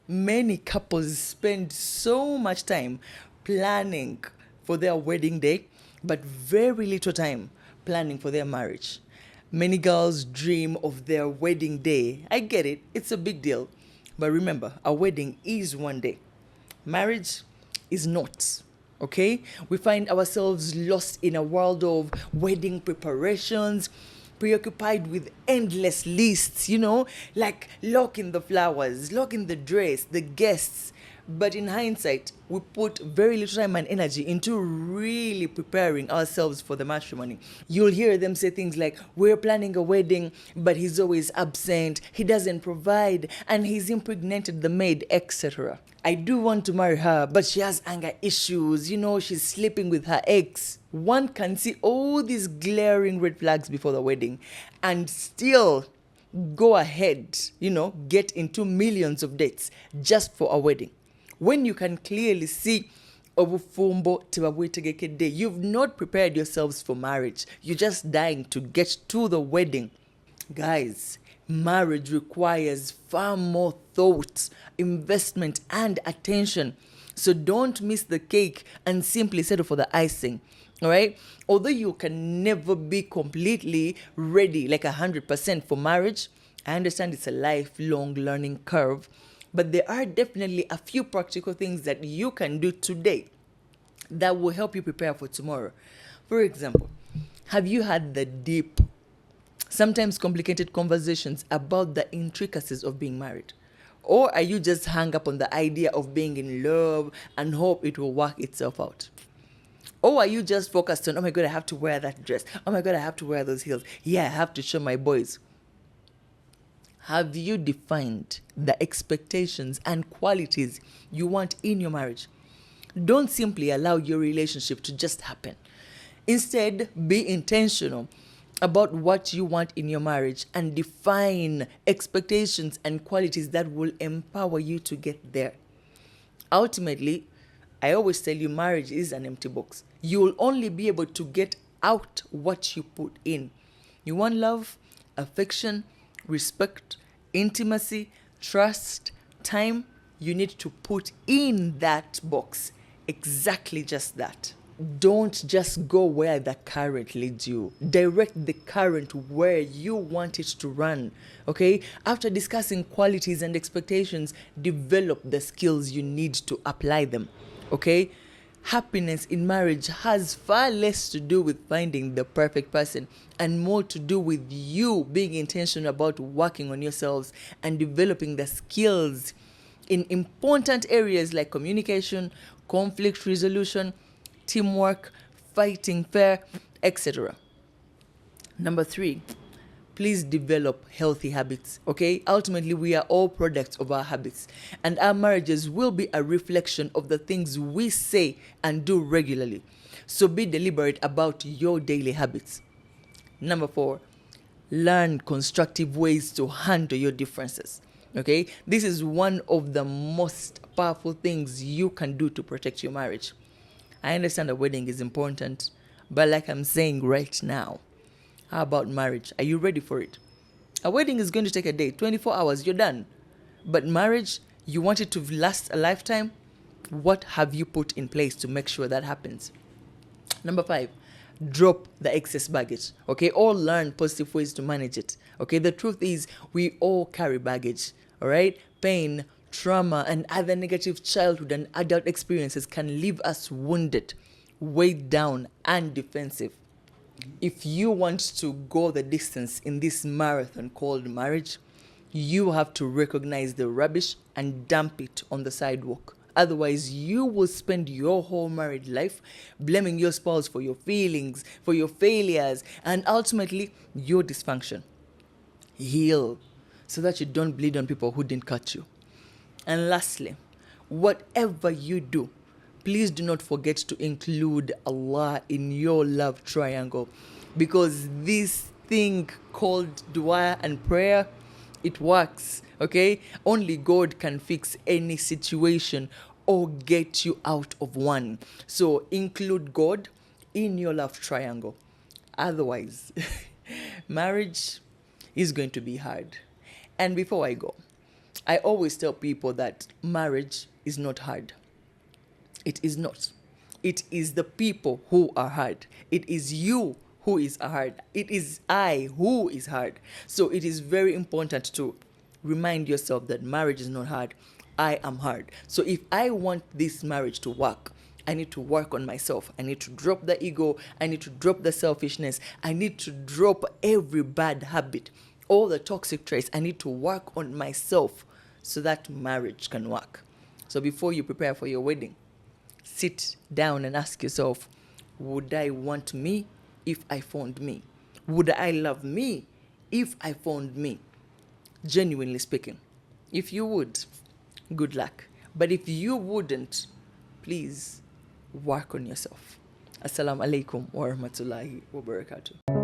Many couples spend so much time planning for their wedding day, but very little time planning for their marriage. Many girls dream of their wedding day. I get it, it's a big deal. But remember, a wedding is one day, marriage is not. Okay? We find ourselves lost in a world of wedding preparations, preoccupied with endless lists, like locking the flowers, locking the dress, the guests. But in hindsight, we put very little time and energy into really preparing ourselves for the matrimony. You'll hear them say things like, we're planning a wedding, but he's always absent, he doesn't provide, and he's impregnated the maid, etc. I do want to marry her, but she has anger issues, she's sleeping with her ex. One can see all these glaring red flags before the wedding and still go ahead, get into millions of dates just for a wedding. When you can clearly see obufumbo tebabwetegekedde, you've not prepared yourselves for marriage. You're just dying to get to the wedding. Guys, marriage requires far more thought, investment, and attention. So don't miss the cake and simply settle for the icing. All right? Although you can never be completely ready, like 100% for marriage, I understand it's a lifelong learning curve, but there are definitely a few practical things that you can do today that will help you prepare for tomorrow. For example, have you had the deep, sometimes complicated conversations about the intricacies of being married? Or are you just hung up on the idea of being in love and hope it will work itself out? Or are you just focused on, oh my God, I have to wear that dress. Oh my God, I have to wear those heels. Yeah, I have to show my boys. Have you defined the expectations and qualities you want in your marriage? Don't simply allow your relationship to just happen. Instead, be intentional about what you want in your marriage and define expectations and qualities that will empower you to get there. Ultimately, I always tell you, marriage is an empty box. You will only be able to get out what you put in. You want love, affection, respect, intimacy, trust, time. You need to put in that box exactly just that. Don't just go where the current leads you. Direct the current where you want it to run. Okay? After discussing qualities and expectations, develop the skills you need to apply them. Okay? Happiness in marriage has far less to do with finding the perfect person and more to do with you being intentional about working on yourselves and developing the skills in important areas like communication, conflict resolution, teamwork, fighting fair, etc. Number 3, please develop healthy habits. Okay? Ultimately, we are all products of our habits, and our marriages will be a reflection of the things we say and do regularly. So be deliberate about your daily habits. Number 4, learn constructive ways to handle your differences. Okay? This is one of the most powerful things you can do to protect your marriage. I understand a wedding is important, but like I'm saying right now, how about marriage? Are you ready for it? A wedding is going to take a day, 24 hours, you're done. But marriage, you want it to last a lifetime? What have you put in place to make sure that happens? Number 5, drop the excess baggage, okay? Or learn positive ways to manage it, okay? The truth is, we all carry baggage, all right? Pain, trauma, and other negative childhood and adult experiences can leave us wounded, weighed down, and defensive. If you want to go the distance in this marathon called marriage, you have to recognize the rubbish and dump it on the sidewalk. Otherwise, you will spend your whole married life blaming your spouse for your feelings, for your failures, and ultimately your dysfunction. Heal so that you don't bleed on people who didn't cut you. And lastly, whatever you do, please do not forget to include Allah in your love triangle, because this thing called dua and prayer, it works, okay? Only God can fix any situation or get you out of one. So include God in your love triangle. Otherwise, marriage is going to be hard. And before I go, I always tell people that marriage is not hard. It is not. It is the people who are hard. It is you who is hard. It is I who is hard. So it is very important to remind yourself that marriage is not hard. I am hard. So if I want this marriage to work, I need to work on myself. I need to drop the ego. I need to drop the selfishness. I need to drop every bad habit, all the toxic traits. I need to work on myself so that marriage can work. So before you prepare for your wedding, sit down and ask yourself, would I want me if I found me? Would I love me if I found me? Genuinely speaking. If you would, good luck. But if you wouldn't, please work on yourself. Assalamu alaikum wa rahmatullahi wa barakatuh.